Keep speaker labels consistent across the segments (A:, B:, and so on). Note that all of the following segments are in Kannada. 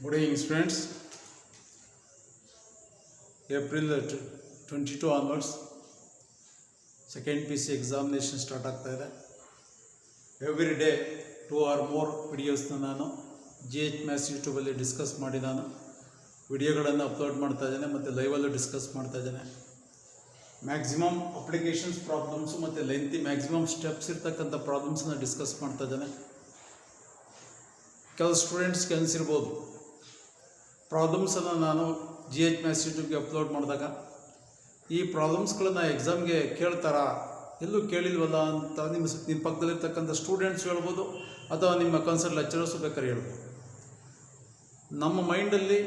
A: Good evening, students. April 22 onwards, second PC examination start ಆಗ್ತಾ ಇದೆ. Every day 2 or more videos ನಾನು GH Maths YouTube ಅಲ್ಲಿ ಡಿಸ್ಕಸ್ ಮಾಡಿ ನಾನು ವಿಡಿಯೋಗಳನ್ನು ಅಪ್ಲೋಡ್ ಮಾಡ್ತಾ ಇದ್ದೇನೆ ಮತ್ತು ಲೈವಲ್ಲೂ ಡಿಸ್ಕಸ್ ಮಾಡ್ತಾ ಇದ್ದೇನೆ. ಮ್ಯಾಕ್ಸಿಮಮ್ ಅಪ್ಲಿಕೇಶನ್ಸ್ ಪ್ರಾಬ್ಲಮ್ಸು ಮತ್ತು ಲೆಂತಿ ಮ್ಯಾಕ್ಸಿಮಮ್ ಸ್ಟೆಪ್ಸ್ ಇರ್ತಕ್ಕಂಥ ಪ್ರಾಬ್ಲಮ್ಸನ್ನು ಡಿಸ್ಕಸ್ ಮಾಡ್ತಾ ಇದ್ದೇನೆ. ಕೆಲವು ಸ್ಟೂಡೆಂಟ್ಸ್ಗೆ ಅನಿಸಿರ್ಬೋದು, ಪ್ರಾಬ್ಲಮ್ಸನ್ನು ನಾನು GH Maths ಯೂಟ್ಯೂಬ್ಗೆ ಅಪ್ಲೋಡ್ ಮಾಡಿದಾಗ ಈ ಪ್ರಾಬ್ಲಮ್ಸ್ಗಳನ್ನು ಎಕ್ಸಾಮ್ಗೆ ಕೇಳ್ತಾರಾ, ಎಲ್ಲೂ ಕೇಳಿಲ್ವಲ್ಲ ಅಂತ ನಿಮ್ಮ ಪಕ್ಕದಲ್ಲಿರ್ತಕ್ಕಂಥ ಸ್ಟೂಡೆಂಟ್ಸ್ ಹೇಳ್ಬೋದು, ಅಥವಾ ನಿಮ್ಮ ಕನ್ಸರ್ಟ್ ಲೆಕ್ಚರರ್ಸು ಬೇಕಾದ್ರೆ ಹೇಳ್ಬೋದು. ನಮ್ಮ ಮೈಂಡಲ್ಲಿ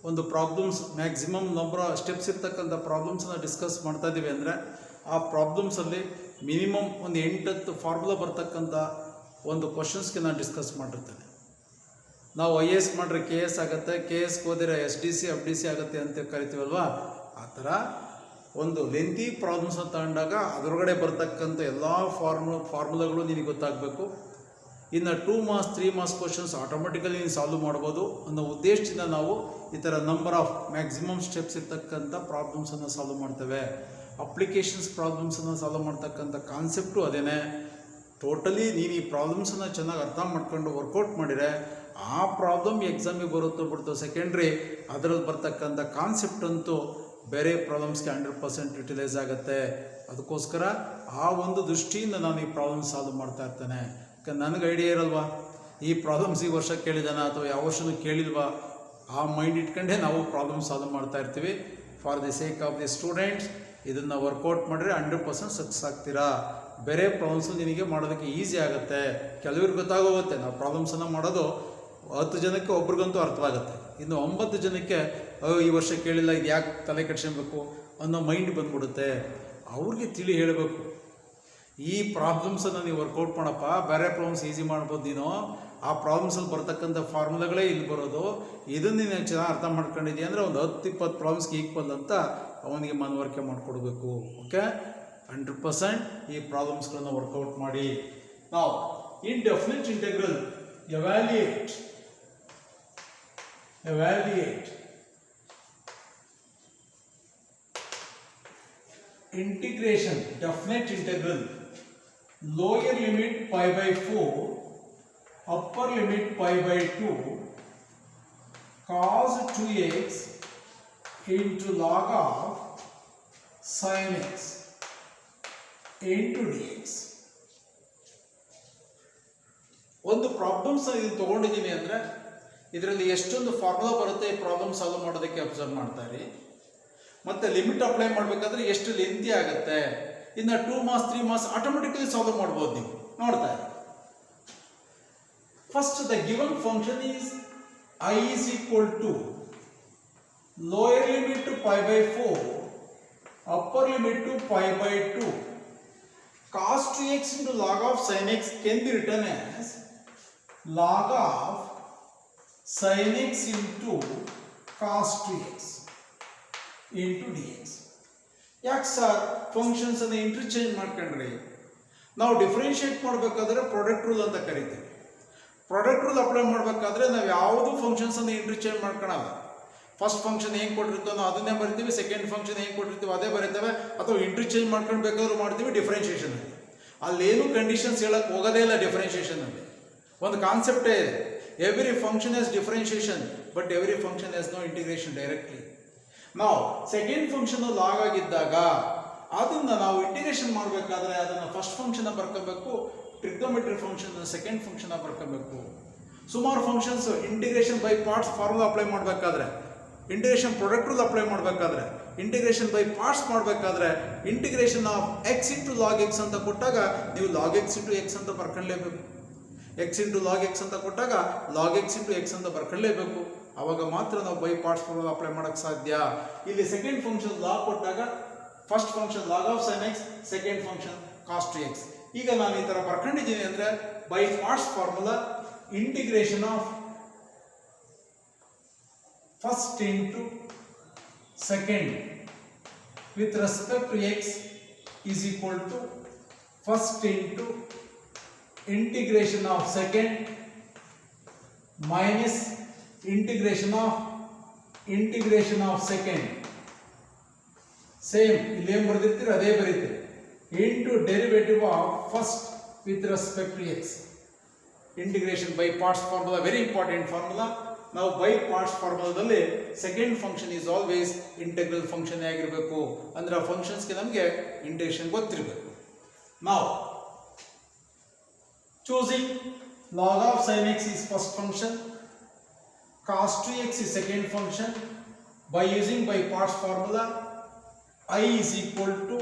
A: ಒಂದು ಪ್ರಾಬ್ಲಮ್ಸ್ ಮ್ಯಾಕ್ಸಿಮಮ್ ನಂಬರ್ ಸ್ಟೆಪ್ಸ್ ಇರ್ತಕ್ಕಂಥ ಪ್ರಾಬ್ಲಮ್ಸನ್ನು ಡಿಸ್ಕಸ್ ಮಾಡ್ತಾ ಇದ್ದೀವಿ ಅಂದರೆ ಆ ಪ್ರಾಬ್ಲಮ್ಸಲ್ಲಿ ಮಿನಿಮಮ್ ಒಂದು 8-10 ಫಾರ್ಮುಲಾ ಬರ್ತಕ್ಕಂಥ ಒಂದು ಕ್ವಶನ್ಸ್ಗೆ ನಾನು ಡಿಸ್ಕಸ್ ಮಾಡಿರ್ತೇನೆ. ನಾವು IAS ಮಾಡಿದ್ರೆ KS ಆಗುತ್ತೆ, KSಗೆ ಹೋದರೆ SDC FDC ಆಗುತ್ತೆ ಅಂತ ಕರಿತೀವಲ್ವ, ಆ ಥರ ಒಂದು ಲೆಂತಿ ಪ್ರಾಬ್ಲಮ್ಸ್ನ ತಗೊಂಡಾಗ ಅದರೊಳಗಡೆ ಬರ್ತಕ್ಕಂಥ ಎಲ್ಲ ಫಾರ್ಮುಲಾಗಳು ನಿನಗೆ ಗೊತ್ತಾಗಬೇಕು. ಇನ್ನು 2 ಮಾರ್ಕ್ಸ್ 3 ಮಾರ್ಕ್ಸ್ ಕ್ವಶನ್ಸ್ ಆಟೋಮೆಟಿಕಲಿ ನೀನು ಸಾಲ್ವ್ ಮಾಡ್ಬೋದು ಅನ್ನೋ ಉದ್ದೇಶದಿಂದ ನಾವು ಈ ಥರ ನಂಬರ್ ಆಫ್ ಮ್ಯಾಕ್ಸಿಮಮ್ ಸ್ಟೆಪ್ಸ್ ಇರ್ತಕ್ಕಂಥ ಪ್ರಾಬ್ಲಮ್ಸನ್ನು ಸಾಲ್ವ್ ಮಾಡ್ತೇವೆ. ಅಪ್ಲಿಕೇಶನ್ಸ್ ಪ್ರಾಬ್ಲಮ್ಸನ್ನು ಸಾಲ್ವ್ ಮಾಡ್ತಕ್ಕಂಥ ಕಾನ್ಸೆಪ್ಟು ಅದೇನೇ. ಟೋಟಲಿ ನೀನು ಈ ಪ್ರಾಬ್ಲಮ್ಸನ್ನು ಚೆನ್ನಾಗಿ ಅರ್ಥ ಮಾಡ್ಕೊಂಡು ವರ್ಕೌಟ್ ಮಾಡಿದರೆ ಆ ಪ್ರಾಬ್ಲಮ್ ಎಕ್ಸಾಮಿಗೆ ಬರುತ್ತೋ ಬಿಡ್ತೋ ಸೆಕೆಂಡ್ರಿ, ಅದರಲ್ಲಿ ಬರ್ತಕ್ಕಂಥ ಕಾನ್ಸೆಪ್ಟ್ ಅಂತೂ ಬೇರೆ ಪ್ರಾಬ್ಲಮ್ಸ್ಗೆ 100% ಯುಟಿಲೈಸ್ ಆಗುತ್ತೆ. ಅದಕ್ಕೋಸ್ಕರ ಆ ಒಂದು ದೃಷ್ಟಿಯಿಂದ ನಾನು ಈ ಪ್ರಾಬ್ಲಮ್ ಸಾಲ್ವ್ ಮಾಡ್ತಾ ಇರ್ತೇನೆ. ಯಾಕಂದ್ರೆ ನನಗೆ ಐಡಿಯಾ ಇರಲ್ವಾ ಈ ಪ್ರಾಬ್ಲಮ್ಸ್ ಈ ವರ್ಷ ಕೇಳಿದಾನ ಅಥವಾ ಯಾವ ವರ್ಷನೂ ಕೇಳಿಲ್ವಾ, ಆ ಮೈಂಡ್ ಇಟ್ಕೊಂಡೇ ನಾವು ಪ್ರಾಬ್ಲಮ್ ಸಾಲ್ವ್ ಮಾಡ್ತಾ ಇರ್ತೀವಿ. For the sake of the students ಇದನ್ನು ವರ್ಕೌಟ್ ಮಾಡಿದ್ರೆ 100% ಸಕ್ಸಸ್ ಆಗ್ತೀರಾ. ಬೇರೆ ಪ್ರಾಬ್ಲಮ್ಸು ನಿನಗೆ ಮಾಡೋದಕ್ಕೆ ಈಸಿ ಆಗುತ್ತೆ. ಕೆಲವ್ರಿಗೆ ಗೊತ್ತಾಗೋಗುತ್ತೆ, ನಾವು ಪ್ರಾಬ್ಲಮ್ಸನ್ನು ಮಾಡೋದು 10 ಜನಕ್ಕೆ ಒಬ್ರಿಗಂತೂ ಅರ್ಥವಾಗುತ್ತೆ, ಇನ್ನು 9 ಜನಕ್ಕೆ ಈ ವರ್ಷ ಕೇಳಿಲ್ಲ, ಇದು ಯಾಕೆ ತಲೆ ಕೆಡ್ಸ್ಕೊಬೇಕು ಅನ್ನೋ ಮೈಂಡ್ ಬಂದ್ಬಿಡುತ್ತೆ. ಅವ್ರಿಗೆ ತಿಳಿ ಹೇಳಬೇಕು, ಈ ಪ್ರಾಬ್ಲಮ್ಸನ್ನು ನೀವು ವರ್ಕೌಟ್ ಮಾಡಪ್ಪ, ಬೇರೆ ಪ್ರಾಬ್ಲಮ್ಸ್ ಈಸಿ ಮಾಡ್ಬೋದು ನೀನು, ಆ ಪ್ರಾಬ್ಲಮ್ಸಲ್ಲಿ ಬರ್ತಕ್ಕಂಥ ಫಾರ್ಮುಲಾಗಳೇ ಇಲ್ಲಿ ಬರೋದು, ಇದನ್ನು ನೀನು ಚೆನ್ನಾಗಿ ಅರ್ಥ ಮಾಡ್ಕೊಂಡಿದ್ದೀಯ ಅಂದರೆ ಒಂದು 10-20 ಪ್ರಾಬ್ಲಮ್ಸ್ಗೆ ಈಕ್ವಲ್ ಅಂತ ಅವನಿಗೆ ಮನವರಿಕೆ ಮಾಡಿಕೊಡ್ಬೇಕು. ಓಕೆ, 100% ಈ ಪ್ರಾಬ್ಲಮ್ಸ್ಗಳನ್ನು ವರ್ಕೌಟ್ ಮಾಡಿ. ನಾವು in definite integral evaluate integration, definite integral, lower limit pi by 4, upper limit pi by 2, cos 2x into log of sin x into dx. ಒಂದು ಪ್ರಾಬ್ಲಮ್ಸ್ ಇದು ತೊಗೊಂಡಿದ್ದೀನಿ ಅಂದರೆ ಇದರಲ್ಲಿ ಎಷ್ಟೊಂದು ಫಾರ್ಮುಲಾ ಬರುತ್ತೆ ಈ ಪ್ರಾಬ್ಲಮ್ ಸಾಲ್ವ್ ಮಾಡೋದಕ್ಕೆ ಅಬ್ಸರ್ವ್ ಮಾಡ್ತಾರೆ. ಮತ್ತು ಲಿಮಿಟ್ ಅಪ್ಲೈ ಮಾಡಬೇಕಾದ್ರೆ ಎಷ್ಟು ಲೆಂತಿ ಆಗುತ್ತೆ. ಇನ್ನು 2 ಮಾರ್ಕ್ಸ್ 3 ಮಾರ್ಕ್ಸ್ ಆಟೋಮೆಟಿಕಲಿ ಸಾಲ್ವ್ ಮಾಡ್ಬೋದು ನೀವು ನೋಡ್ತಾ ಇರಿ. First the given function is I is equal to lower limit to pi by 4, upper limit to pi by 2, cos 2x into log of sin x can be written as log of sin x into cos 2x into dx. ಯಾಕೆ ಸರ್ ಫಂಕ್ಷನ್ಸ್ ಅನ್ನು ಇಂಟರ್ಚೇಂಜ್ ಮಾಡ್ಕೊಂಡ್ರಿ? ನಾವು ಡಿಫ್ರೆನ್ಷಿಯೇಟ್ ಮಾಡಬೇಕಾದ್ರೆ ಪ್ರಾಡಕ್ಟ್ ರೂಲ್ ಅಂತ ಕರಿತೀವಿ. ಪ್ರಾಡಕ್ಟ್ ರೂಲ್ ಅಪ್ಲೈ ಮಾಡಬೇಕಾದ್ರೆ ನಾವು ಯಾವುದು ಫಂಕ್ಷನ್ಸ್ ಅನ್ನು ಇಂಟರ್ಚೇಂಜ್ ಮಾಡ್ಕೊಳ್ಳಲ್ಲ. ಫಸ್ಟ್ ಫಂಕ್ಷನ್ ಹೆಂಗೆ ಕೊಟ್ಟಿರ್ತಾನೋ ಅದನ್ನೇ ಬರಿತೀವಿ, ಸೆಕೆಂಡ್ ಫಂಕ್ಷನ್ ಹೆಂಗೆ ಕೊಟ್ಟಿರ್ತೀವಿ ಅದೇ ಬರೀತೇವೆ, ಅಥವಾ ಇಂಟರ್ಚೇಂಜ್ ಮಾಡ್ಕೊಂಡು ಬೇಕಾದ್ರೂ ಮಾಡ್ತೀವಿ ಡಿಫ್ರೆನ್ಷಿಯೇಷನಲ್ಲಿ. ಅಲ್ಲೇನು ಕಂಡೀಷನ್ಸ್ ಹೇಳಕ್ಕೆ ಹೋಗೋದೇ ಇಲ್ಲ. ಡಿಫ್ರೆನ್ಷಿಯೇಷನಲ್ಲಿ ಒಂದು ಕಾನ್ಸೆಪ್ಟೇ ಇದೆ, every function has differentiation but every function has no integration directly. ನಾವು ಸೆಕೆಂಡ್ ಫಂಕ್ಷನ್ ಲಾಗ್ ಆಗಿದ್ದಾಗ ಅದನ್ನು ನಾವು ಇಂಟಿಗ್ರೇಷನ್ ಮಾಡಬೇಕಾದ್ರೆ ಅದನ್ನು ಫಸ್ಟ್ ಫಂಕ್ಷನ್ ಬರ್ಕೋಬೇಕು, ಟ್ರಿಗ್ನೋಮೆಟ್ರಿ ಫಂಕ್ಷನ್ ಸೆಕೆಂಡ್ ಫಂಕ್ಷನ್ ಬರ್ಕೋಬೇಕು. ಸುಮಾರು functions integration by parts formula apply ಮಾಡಬೇಕಾದ್ರೆ, ಇಂಟಿಗ್ರೇಷನ್ ಪ್ರಾಡಕ್ಟ್ ರೂಲ್ ಅಪ್ಲೈ ಮಾಡಬೇಕಾದ್ರೆ, ಇಂಟಿಗ್ರೇಷನ್ ಬೈ ಪಾರ್ಟ್ಸ್ ಮಾಡಬೇಕಾದ್ರೆ integration of x into log x ಅಂತ ಕೊಟ್ಟಾಗ ನೀವು ಲಾಗ್ ಎಕ್ಸ್ ಇಂಟು ಎಕ್ಸ್ ಅಂತ ಬರ್ಕೊಳ್ಳೇಬೇಕು. ಎಕ್ಸ್ ಇಂಟು ಲಾಗ್ ಎಕ್ಸ್ ಅಂತ ಕೊಟ್ಟಾಗ ಲಾಗ್ ಎಕ್ಸ್ ಇಂಟು ಎಕ್ಸ್ ಅಂತ ಬರ್ಕೊಳ್ಳೇಬೇಕು. ಆವಾಗ ಮಾತ್ರ ನಾವು ಬೈ ಪಾರ್ಟ್ಸ್ ಫಾರ್ಮುಲಾ ಅಪ್ಲೈ ಮಾಡೋಕ್ಕೆ ಸಾಧ್ಯ. ಇಲ್ಲಿ ಸೆಕೆಂಡ್ ಫಂಕ್ಷನ್ ಲಾಗ್ ಕೊಟ್ಟಾಗ first function log of sine x, second function cos 2x. ಈಗ ನಾನು ಈ ಥರ ಬರ್ಕೊಂಡಿದ್ದೀನಿ ಅಂದರೆ by parts formula integration of first into second with respect to x is equal to first into integration of second minus integration of second same ಇಲ್ಲಿ ಏನು ಬರೆದಿರ್ತೀರಿ ಅದೇ ಬರೀತೀರಿ into derivative of first with respect to x. Integration by parts formula very important formula. ನಾವು ಬೈ ಪಾರ್ಟ್ಸ್ ಫಾರ್ಮುಲಾದಲ್ಲಿ second function is always integral function ಆಗಿರಬೇಕು. ಅಂದ್ರೆ ಆ ಫಂಕ್ಷನ್ಸ್ಗೆ ನಮಗೆ ಇಂಟಿಗ್ರೇಷನ್ ಗೊತ್ತಿರಬೇಕು. ನಾವು choosing log of sin x is first function, cos 2x is second function. By using by parts formula, I is equal to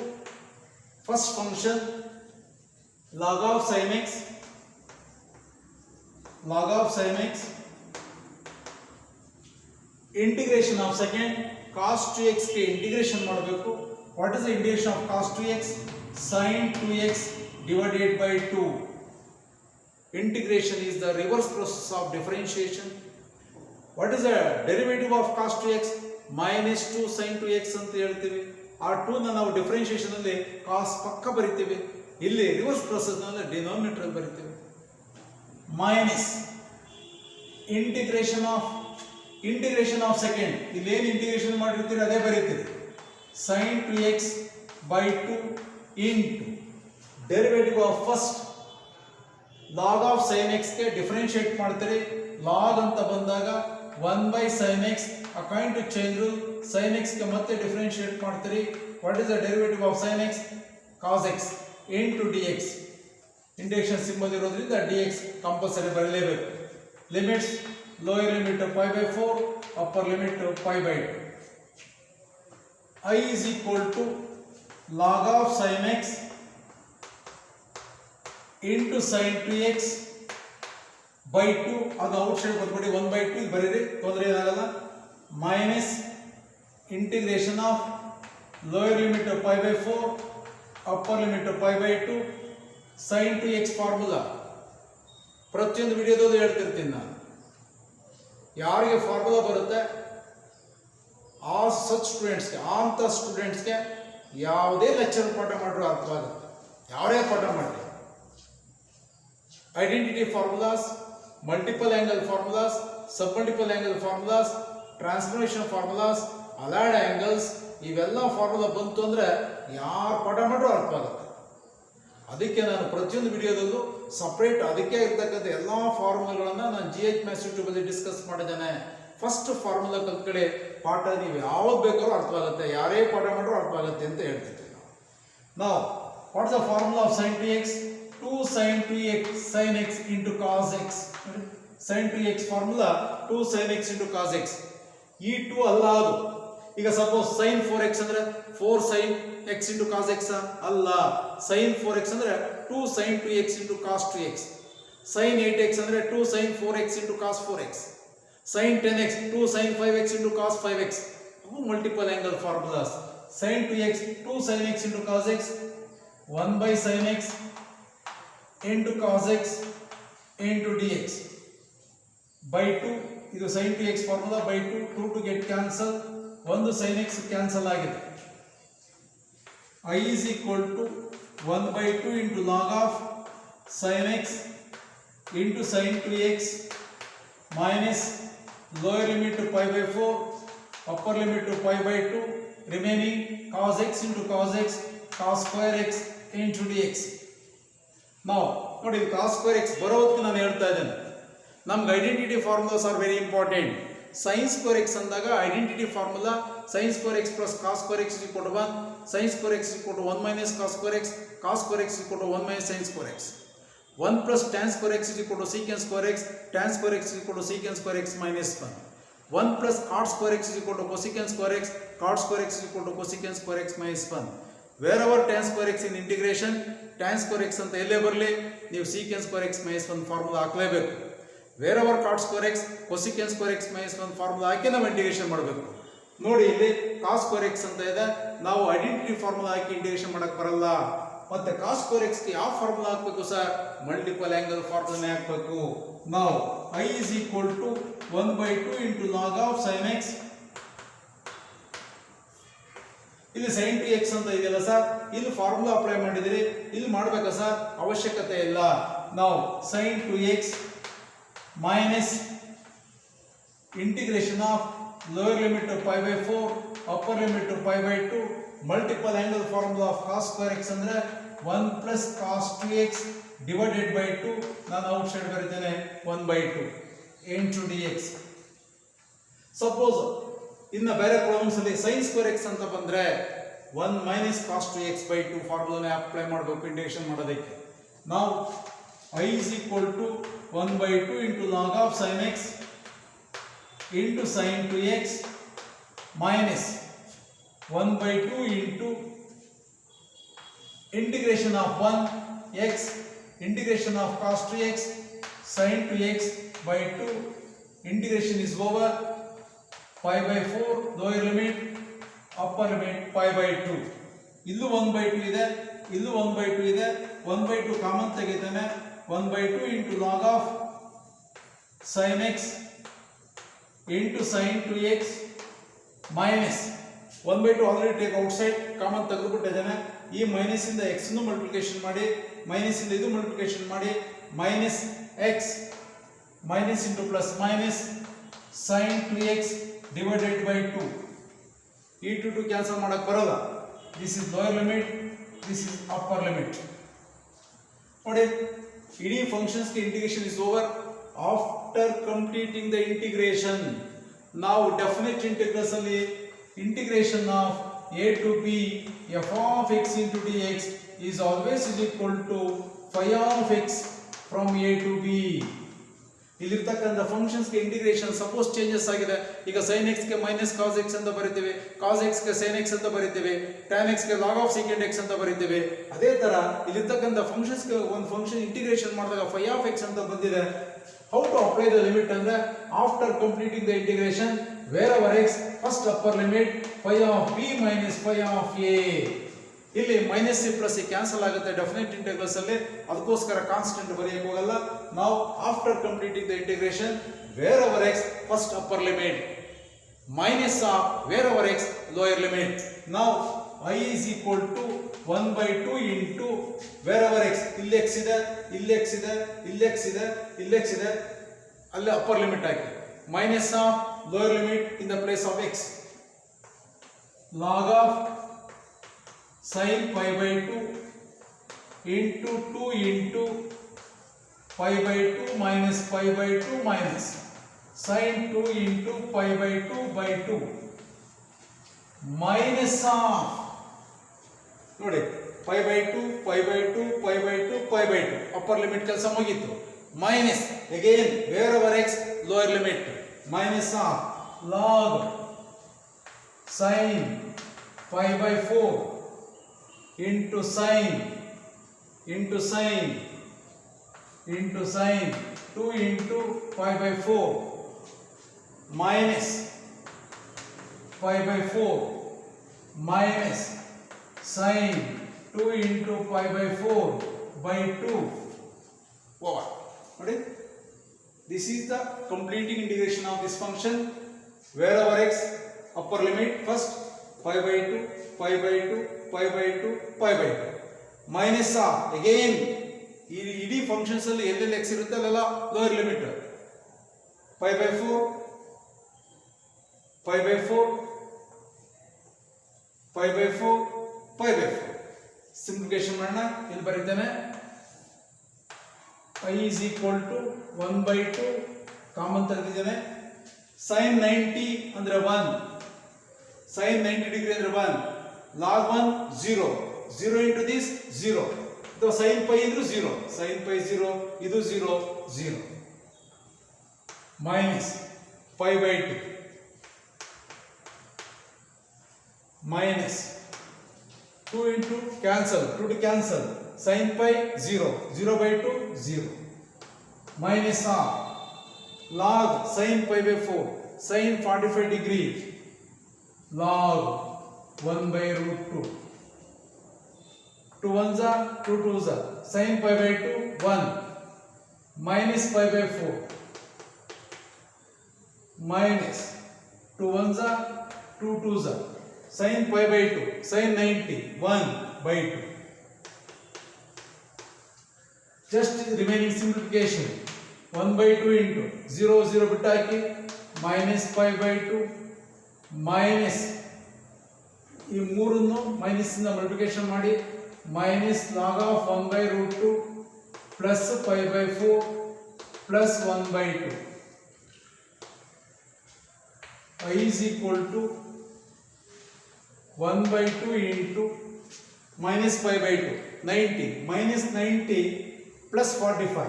A: first function log of sin x integration of second cos 2x के integration ಮಾಡಬೇಕು. What is the integration of cos 2x? Sin 2x divided by 2. Integration is the reverse process of differentiation. What is the derivative of cos 2x? Minus 2 sin 2x ಅಂತ ಹೇಳ್ತೀವಿ. ಆ 2 ನ ನಾವು ಡಿಫರೆನ್ಷಿಯೇಷನ್ ಅಲ್ಲಿ cos ಪಕ್ಕ ಬರಿತೀವಿ. ಇಲ್ಲಿ ರಿವರ್ಸ್ ಪ್ರೊಸೆಸ್ ನಲ್ಲಿ ಡಿನಾಮಿನೇಟರ್ ಬರಿತೀವಿ. ಮೈನಸ್ ಇಂಟಿಗ್ರೇಷನ್ ಆಫ್ ಸೆಕೆಂಡ್ ಇಲ್ಲಿ ಏನು ಇಂಟಿಗ್ರೇಷನ್ ಮಾಡಿರ್ತೀರಿ ಅದೇ ಬರೀತೀರಿ. sin 2x by 2 into derivative of first log of sin x ಗೆ ಡಿಫರೆನ್ಶಿಯೇಟ್ ಮಾಡ್ತೀರಿ. log ಅಂತ ಬಂದಾಗ 1 by sin x according to chain rule sin x ಗೆ ಮತ್ತೆ ಡಿಫರೆನ್ಶಿಯೇಟ್ ಮಾಡ್ತೀರಿ. What is the derivative of sin x? cos x into dx. Integration symbol ಇರೋದ್ರಿಂದ dx ಕಂಪಲ್ಸರಿ ಬರಲೇಬೇಕು. Limits lower limit pi by 4 upper limit pi by 2. I is equal to log of sin x into sin 2x by 2. ಅದು ಔಟ್ ಸೈಡ್ ಬಂದ್ಬಿಡಿ 1 by 2 ಬರೀರಿ, ತೊಂದರೆ ಏನಾಗಲ್ಲ. Minus integration of lower limit pi by 4 upper limit pi by 2 sin 2x formula ಪ್ರತಿಯೊಂದು ವಿಡಿಯೋದಲ್ಲೂ ಹೇಳ್ತಿರ್ತೀನಿ ನಾನು. ಯಾರಿಗೆ ಫಾರ್ಮುಲಾ ಬರುತ್ತೆ ಆ ಸಚ್ ಸ್ಟೂಡೆಂಟ್ಸ್ಗೆ ಅಂತ ಸ್ಟೂಡೆಂಟ್ಸ್ಗೆ ಯಾವುದೇ ಲೆಕ್ಚರ್ ಪಾಠ ಮಾಡಿದ್ರು ಅರ್ಥವಾಗುತ್ತೆ. ಯಾವುದೇ ಪಾಠ ಮಾಡಿ identity formulas, multiple angle formulas, ಸಬ್ multiple angle formulas, transformation formulas, allied angles, ಇವೆಲ್ಲ ಫಾರ್ಮುಲಾ ಬಂತು ಅಂದರೆ ಯಾರು ಪಾಠ ಮಾಡಿದ್ರು ಅರ್ಥವಾಗುತ್ತೆ. ಅದಕ್ಕೆ ನಾನು ಪ್ರತಿಯೊಂದು ವಿಡಿಯೋದಲ್ಲೂ ಸಪ್ರೇಟ್ ಅದಕ್ಕೆ ಇರ್ತಕ್ಕಂಥ ಎಲ್ಲ ಫಾರ್ಮುಲಾಗಳನ್ನು ನಾನು GH ಮ್ಯಾಥ್ಸ್ ಯೂಟ್ಯೂಬಲ್ಲಿ ಡಿಸ್ಕಸ್ ಮಾಡಿದ್ದೇನೆ. ಫಸ್ಟ್ ಫಾರ್ಮುಲಾ ಕಲ್ತ್ಕಡೆ ಪಾಠ ನೀವು ಯಾವಾಗ ಬೇಕಾದ್ರೂ ಅರ್ಥವಾಗುತ್ತೆ, ಯಾರೇ ಪಾಠ ಮಾಡಿದ್ರು ಅರ್ಥವಾಗುತ್ತೆ ಅಂತ ಹೇಳ್ತಿರ್ತೀವಿ ನಾವು. What is the formula of sin 2x? 2 sin 2x sin x into cos x. sin 2x formula 2 sin x into cos x. ಈ 2 ಅಲ್ಲ ಅದು. ಈಗ ಸಪೋಸ್ sin 4x ಅಂದ್ರೆ 4 sin x into cos x ಅಲ್ಲ. sin 4x ಅಂದ್ರೆ 2 sin 2x into cos 2x. sin 8x ಅಂದ್ರೆ 2 sin 4x into cos 4x. sin 10x 2 sin 5x into cos 5x. Multiple angle formulas. sin 2x 2 sin x into cos x 1 by sin x into cos x into dx by 2. ಇದು sin 2x formula by 2 2 to get cancel, ಒಂದು sin x ಕ್ಯಾನ್ಸಲ್ ಆಗಿದೆ. I is equal to 1 by 2 into log of sin x into sin 2x minus lower limit to pi by 4 upper limit to pi by 2 remaining cos x into cos x cos square x into dx. Now ನೋಡಿ cos square x ಬರೋದಕ್ಕೆ ನಾನು ಹೇಳ್ತಾ ಇದ್ದೇನೆ, ನಮ್ಗೆ identity formulas are very important. sin square x ಅಂದಾಗ identity formula sin square x plus cos square x is equal to 1, sin square x is equal to 1 minus cos square x, cos square x is equal to 1 minus sin square x. 1 plus tan square x is equal to secant square x, tan square x is equal to secant square x minus 1. 1 plus cot square x is equal to cosecant square x, cot square x is equal to cosecant square x minus 1. Wherever tan square x in integration, tan square x ಅಂತ ಎಲ್ಲೇ ಬರಲಿ ನೀವು secant square x minus 1 formula ಹಾಕಲೇಬೇಕು. Wherever cot square x, cosecant square x minus 1 formula ಹಾಕಿ ನಾವು ಇಂಟಿಗ್ರೇಷನ್ ಮಾಡಬೇಕು. ನೋಡಿ ಇಲ್ಲಿ cos square x ಅಂತ ಇದೆ, ನಾವು ಐಡೆಂಟಿಟಿ ಫಾರ್ಮುಲಾ ಹಾಕಿ ಇಂಟಿಗ್ರೇಷನ್ ಮಾಡಕ್ಕೆ ಬರಲ್ಲ. ಮತ್ತೆ cos square x ಗೆ ಯಾವ ಫಾರ್ಮುಲಾ ಹಾಕಬೇಕು ಸರ್? ಮಲ್ಟಿಪಲ್ ಆಂಗಲ್ ಫಾರ್ಮುಲಾನೇ ಹಾಕಬೇಕು. ನಾವು I is equal to 1 by 2 into log of sin x. ಇಲ್ಲಿ sin 2x ಅಂತ ಇದೆಯಲ್ಲ ಸರ್, ಇಲ್ಲಿ ಫಾರ್ಮುಲಾ ಅಪ್ಲೈ ಮಾಡಿದಿರಿ, ಇಲ್ಲಿ ಮಾಡಬೇಕಾ ಸರ್? ಅವಶ್ಯಕತೆ ಇಲ್ಲ. ನಾವು sin 2x minus integration of lower limit to pi by 4, upper limit to pi by 2, multiple angle formula of cos square x ಅಂದ್ರೆ 1 plus cos 2x divided by 2, ನಾನು ಔಟ್ಸೈಡ್ ಬರೀತೇನೆ 1 by 2 into dx. ಸಪೋಸ್ ಇನ್ನು ಬೇರೆ ಪ್ರಾಬ್ಲಮ್ಸ್ ಅಲ್ಲಿ sin square x ಅಂತ ಬಂದ್ರೆ 1 minus cos 2x by 2 ಫಾರ್ಮುಲಾನೇ apply ಮಾಡಬೇಕು ಇಂಟಿಗ್ರೇಷನ್ ಮಾಡೋದಕ್ಕೆ. ನಾವು I is equal to 1 by 2 into log of sin x into sin 2x minus 1 by 2 into integration of 1 x integration of cos 2x sin 2x by 2 integration is over pi by 4 lower limit upper limit pi by 2. ಇಲ್ಲೂ 1 by 2 ಇದೆ, ಇಲ್ಲೂ 1 by 2 ಇದೆ, 1 by 2 common ತೆಗಿತಾನೆ 1 by 2 into log of sin x into sin 2x minus 1 by 2 already take outside common ತೆಗೆದುಬಿಟ್ಟಿದ್ದೇನೆ. ಈ ಮೈನಸ್ ಇಂದ x ನು ಮಲ್ಟಿಪ್ಲಿಕೇಶನ್ ಮಾಡಿ ಮೈನಸ್ ಇಂದ ಇದು ಮಲ್ಟಿಪ್ಲಿಕೇಶನ್ ಮಾಡಿ minus x minus into plus minus sin 2x divided by 2. ಈ 2 ಕ್ಯಾನ್ಸಲ್ ಮಾಡಕ್ಕೆ ಬರಲ್ಲ. This is lower limit, this is upper limit. ನೋಡಿ ಇಡೀ ಫಂಕ್ಷನ್ಸ್ ಗೆ integration is over after completing the integration. ನಾವು ಡೆಫಿನೆಟ್ ಇಂಟಿಗ್ರಲ್ಸ್ ಅಲ್ಲಿ integration of a to b f of x into dx is always is equal to phi of x from a to b. ಇಲ್ಲಿರ್ತಕ್ಕಂಥ ಫಂಕ್ಷನ್ಸ್ ಗೆ ಇಂಟಿಗ್ರೇಷನ್ ಸಪೋಸ್ ಚೇಂಜಸ್ ಆಗಿದೆ, ಈಗ sin x ಗೆ ಮೈನಸ್ cos x ಅಂತ ಬರೀತೀವಿ, cos x ಗೆ sin x ಅಂತ ಬರೀತೀವಿ, tan x ಗೆ log of secant x ಅಂತ ಬರೀತೀವಿ. ಅದೇ ತರ ಇಲ್ಲಿರ್ತಕ್ಕಂಥ ಫಂಕ್ಷನ್ಸ್ ಗೆ ಒಂದು ಫಂಕ್ಷನ್ ಇಂಟಿಗ್ರೇಷನ್ ಮಾಡಿದಾಗ phi of x ಅಂತ ಬಂದಿದೆ. How to apply the limit ಅಂದ್ರೆ after completing the integration wherever x first upper limit phi of b minus phi of a. ಇಲ್ಲಿ minus C plus C cancel ಆಗುತ್ತೆ ಡೆಫಿನೆಟ್ ಇಂಟಿಗ್ರಲ್ಸ್ ಅಲ್ಲಿ, ಅದಕ್ಕೋಸ್ಕರ ಕಾನ್ಸ್ಟೆಂಟ್ ಬರೆಯಕ್ಕೆ ಹೋಗಲ್ಲ. ನಾವು after completing the integration wherever x first upper limit minus of wherever x lower limit. Now I is equal to 1 by 2 into wherever x, ಇಲ್ಲಿ x ಇದೆ, ಇಲ್ಲಿ x ಇದೆ, ಇಲ್ಲಿ x ಇದೆ, ಇಲ್ಲಿ x ಇದೆ, ಅಲ್ಲಿ upper limit hockey minus of lower limit in the place of x log of sin pi by 2 into 2 into pi by 2 minus pi by 2 minus sin 2 into pi by 2 by 2 minus of ನೋಡಿ pi by 2 pi by 2 pi by 2 pi by 2 upper limit ಕೆಲಸ ಮುಗಿತು minus again wherever x lower limit minus of log sin pi by 4 into sin 2 into pi by 4 minus pi by 4 minus sin 2 into pi by 4 by 2 over. Okay? This is the completing integration of this function wherever x upper limit first pi by 2 pi by 2 pi by 2 pi by 2 minus of again ಈ ಇಡೀ ಫಂಕ್ಷನ್ಸ್ ಅಲ್ಲಿ ಎಲ್ಲೆಲ್ಲಿ x ಇರುತ್ತೆ ಅಲ್ಲೆಲ್ಲ lower limit pi by 4 pi by 4 pi by 4 pi by 4 simplification ಮಾಡೋಣ. ಇಲ್ಲಿ ಬರೀತೇನೆ I is equal to 1 by 2 common ತೆಗೆದಿದ್ದೇನೆ. sin 90 ಅಂದ್ರೆ 1, sin 90 ಡಿಗ್ರಿ ಅಂದ್ರೆ 1, log 1 0, 0 into this 0, ಅಥವಾ sin pi ಇದ್ರು 0, sin pi 0, ಇದು 0, 0 minus pi by 2 minus 2 into cancel, 2 to cancel, sin pi 0, 0 by 2 0 minus of log sin pi by 4 sin 45 degree log 1 by root 2 2 ones are 2 twos are sin pi by 2 1 minus pi by 4 minus 2 ones are 2 twos are sin pi by 2 sin 90 1 by 2. Just remaining simplification 1 by 2 into 0 0 ಬಿಟ್ಟು ಹಾಕಿ ಮೈನಸ್ 5/2 ಮೈನಸ್ ಈ ಮೂರನ್ನು ಮೈನಸ್ಸಿಂದ ಮಲ್ಟಿಪ್ಲಿಕೇಶನ್ ಮಾಡಿ minus log of 1/√2 plus 5/4 plus 1/2 I is equal to 1/2 into minus 5/2 90 minus 90 plus 45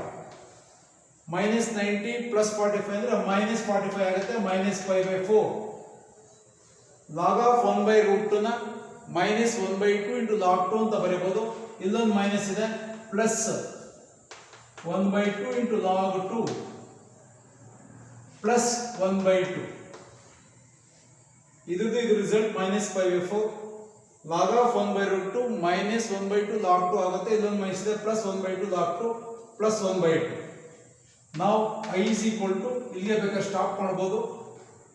A: minus 90 plus 45 ಅಂದ್ರೆ minus 45 ಆಗುತ್ತೆ minus 5/4 log of 1/√2 ನ minus 1/2 into log 2 ಅಂತ ಬರೆಯಬಹುದು ಇಲ್ಲೊಂದು ಮೈನಸ್ ಇದೆ ಪ್ಲಸ್ 1/2 into log 2 ಪ್ಲಸ್ 1/2 ಇದು result minus 5/4 log of 1/√2 minus 1/2 log 2 ಆಗುತ್ತೆ ಇಲ್ಲೊಂದು ಮೈನಸ್ ಇದೆ ಪ್ಲಸ್ 1/2 log 2 ಪ್ಲಸ್ 1/2 ನಾವು I is equal to ಇಲ್ಲಿಗೆ ಬೇಕಾದ್ರೆ ಸ್ಟಾಪ್ ಮಾಡಬಹುದು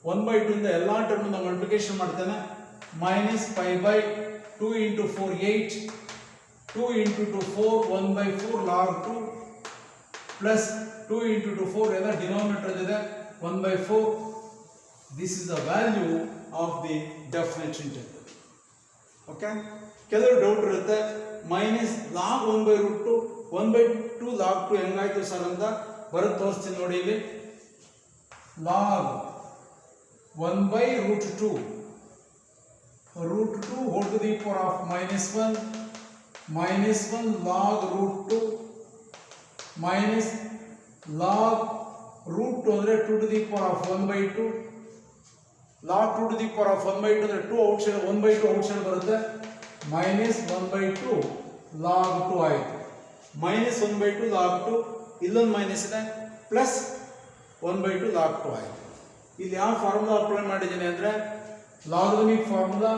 A: 1/2 ಇಂದ ಎಲ್ಲಾ ಟರ್ಮ್ ಅನ್ನು ಮಲ್ಟಿಪ್ಲಿಕೇಶನ್ ಮಾಡ್ತೇನೆ minus 5/2 into 4 8 2 into 2 4 1/4 log 2 plus 2 into 2 4 ಎಲ್ಲ ಡಿನಾಮಿನೇಟರ್ ಇದೆ 1/4 this is the value of the definite integral. Okay, ಕೆಲವು ಡೌಟ್ ಇರುತ್ತೆ ಮೈನಸ್ ಲಾಗ್ 1/√2 1/2 ಲಾಗ್ 2 ಹೆಂಗಾಯ್ತು ಸರ್ ಅಂತ ಬರುತ್ತೆ ತೋರಿಸ್ತೀನಿ ನೋಡಿ ಇಲ್ಲಿ log 1/√2 √2 whole to the power of minus 1 log √2 minus log √2 ಅಂದ್ರೆ 2 to the power of 1/2 log 2 to the power of 1/2 ಅಂದ್ರೆ 2 ಔಟ್ಸೈಡ್ 1/2 ಔಟ್ಸೈಡ್ ಬರುತ್ತೆ minus 1/2 log 2 ಆಯಿತು minus 1/2 log 2 ಇಲ್ಲೊಂದು ಮೈನಸ್ ಇದೆ ಪ್ಲಸ್ 1/2 log 2 ಆಯಿತು ಇಲ್ಲಿ ಯಾವ ಫಾರ್ಮುಲಾ ಅಪ್ಲೈ ಮಾಡಿದ್ದೀನಿ ಅಂದ್ರೆ logarithmic formula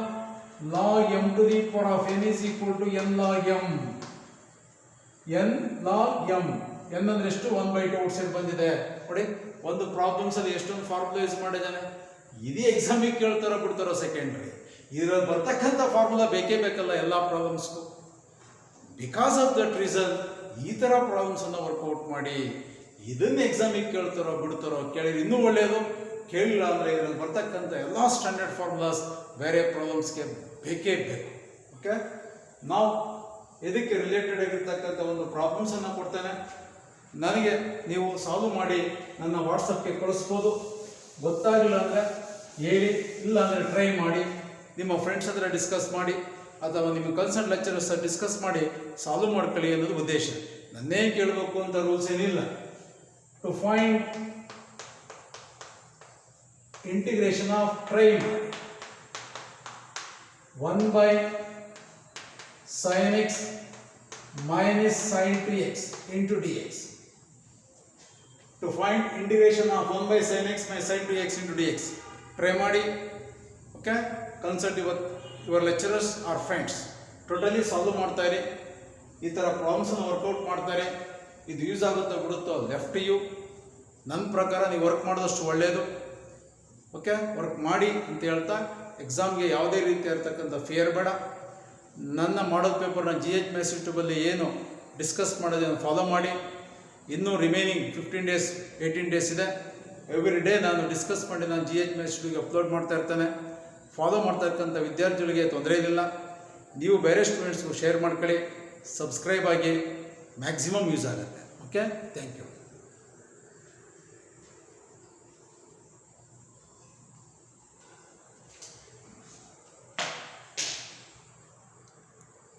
A: log m to the power of n is equal to n log m n log m n ಅಂದ್ರೆ ಎಷ್ಟು 1/2 ಔಟ್ಸೈಡ್ ಬಂದಿದೆ ನೋಡಿ ಒಂದು ಪ್ರಾಬ್ಲಮ್ಸ್ ಅಲ್ಲಿ ಎಷ್ಟೊಂದು ಫಾರ್ಮುಲಾ ಯೂಸ್ ಮಾಡಿದ್ದಾನೆ ಇದೇ ಎಕ್ಸಾಮಿಗೆ ಕೇಳ್ತಾರೋ ಬಿಡ್ತಾರೋ ಸೆಕೆಂಡ್ರಿ ಇದರಲ್ಲಿ ಬರ್ತಕ್ಕಂಥ ಫಾರ್ಮುಲಾ ಬೇಕೇ ಬೇಕಲ್ಲ ಎಲ್ಲ ಪ್ರಾಬ್ಲಮ್ಸ್ಗೂ ಬಿಕಾಸ್ ಆಫ್ ದಟ್ ರೀಸನ್ ಈ ಥರ ಪ್ರಾಬ್ಲಮ್ಸ್ ಅನ್ನು ವರ್ಕೌಟ್ ಮಾಡಿ ಇದನ್ನ ಎಕ್ಸಾಮಿಗೆ ಕೇಳ್ತಾರೋ ಬಿಡ್ತಾರೋ ಕೇಳಿದ್ರೆ ಇನ್ನೂ ಒಳ್ಳೆಯದು ಕೇಳಿಲ್ಲ ಅಂದರೆ ಇದರಲ್ಲಿ ಬರ್ತಕ್ಕಂಥ ಎಲ್ಲ ಸ್ಟ್ಯಾಂಡರ್ಡ್ ಫಾರ್ಮುಲಾಸ್ ಬೇರೆ ಪ್ರಾಬ್ಲಮ್ಸ್ಗೆ ಬೇಕೇ ಬೇಕು ಓಕೆ ನಾವು ಇದಕ್ಕೆ ರಿಲೇಟೆಡ್ ಆಗಿರ್ತಕ್ಕಂಥ ಒಂದು ಪ್ರಾಬ್ಲಮ್ಸನ್ನು ಕೊಡ್ತೇನೆ ನನಗೆ ನೀವು ಸಾಲ್ವ್ ಮಾಡಿ ನನ್ನ ವಾಟ್ಸಪ್ಗೆ ಕಳಿಸ್ಬೋದು ಗೊತ್ತಾಗಿಲ್ಲ ಅಂದರೆ ಹೇಳಿ ಇಲ್ಲ ಅಂದರೆ ಟ್ರೈ ಮಾಡಿ ನಿಮ್ಮ ಫ್ರೆಂಡ್ಸ್ ಹತ್ರ ಡಿಸ್ಕಸ್ ಮಾಡಿ ಅಥವಾ ನಿಮ್ಮ ಕನ್ಸರ್ನ್ ಲೆಕ್ಚರರ್ಸ್ ಡಿಸ್ಕಸ್ ಮಾಡಿ ಸಾಲ್ವ್ ಮಾಡ್ಕೊಳ್ಳಿ ಅನ್ನೋದು ಉದ್ದೇಶ ನನ್ನೇ ಕೇಳಬೇಕು ಅಂತ ರೂಲ್ಸ್ ಏನಿಲ್ಲ to find integration of try 1/sin x minus sin 2x into dx to find integration of 1/sin x minus sin 2x into dx try ಮಾಡಿ okay consult your lecturers or friends totally solve ಮಾಡ್ತಾ ಇರಿ ಈ ಥರ ಪ್ರಾಬ್ಲಮ್ಸನ್ನು ವರ್ಕೌಟ್ ಮಾಡ್ತಾರೆ ಇದು ಯೂಸ್ ಆಗುತ್ತೋ ಬಿಡುತ್ತೋ ಲೆಫ್ಟ್ ಯು ನನ್ನ ಪ್ರಕಾರ ನೀವು ವರ್ಕ್ ಮಾಡೋದಷ್ಟು ಒಳ್ಳೆಯದು ಓಕೆ ವರ್ಕ್ ಮಾಡಿ ಅಂತ ಹೇಳ್ತಾ ಎಕ್ಸಾಮ್ಗೆ ಯಾವುದೇ ರೀತಿ ಇರ್ತಕ್ಕಂಥ ಫಿಯರ್ ಬೇಡ ನನ್ನ ಮಾಡಲ್ ಪೇಪರ್ನ GH ಮ್ಯಾಥ್ಸ್ ಯೂಟ್ಯೂಬಲ್ಲಿ ಏನು ಡಿಸ್ಕಸ್ ಮಾಡೋದನ್ನು ಫಾಲೋ ಮಾಡಿ ಇನ್ನೂ ರಿಮೈನಿಂಗ್ 15 ಡೇಸ್ 18 ಡೇಸ್ ಇದೆ ಎವ್ರಿ ಡೇ ನಾನು ಡಿಸ್ಕಸ್ ಮಾಡಿ ನಾನು GH ಮ್ಯಾಥ್ಸ್ ಯೂಟ್ಯೂಬ್ಗೆ ಅಪ್ಲೋಡ್ ಮಾಡ್ತಾ ಇರ್ತೇನೆ ಫಾಲೋ ಮಾಡ್ತಾ ಇರ್ತಕ್ಕಂಥ ವಿದ್ಯಾರ್ಥಿಗಳಿಗೆ ತೊಂದರೆ ಇಲ್ಲ ನೀವು ಬೇರೆ ಸ್ಟೂಡೆಂಟ್ಸ್ಗೂ ಶೇರ್ ಮಾಡ್ಕೊಳ್ಳಿ ಸಬ್ಸ್ಕ್ರೈಬ್ ಆಗಿ ಮ್ಯಾಕ್ಸಿಮಮ್ ಯೂಸ್ ಆಗುತ್ತೆ ಓಕೆ ಥ್ಯಾಂಕ್ ಯು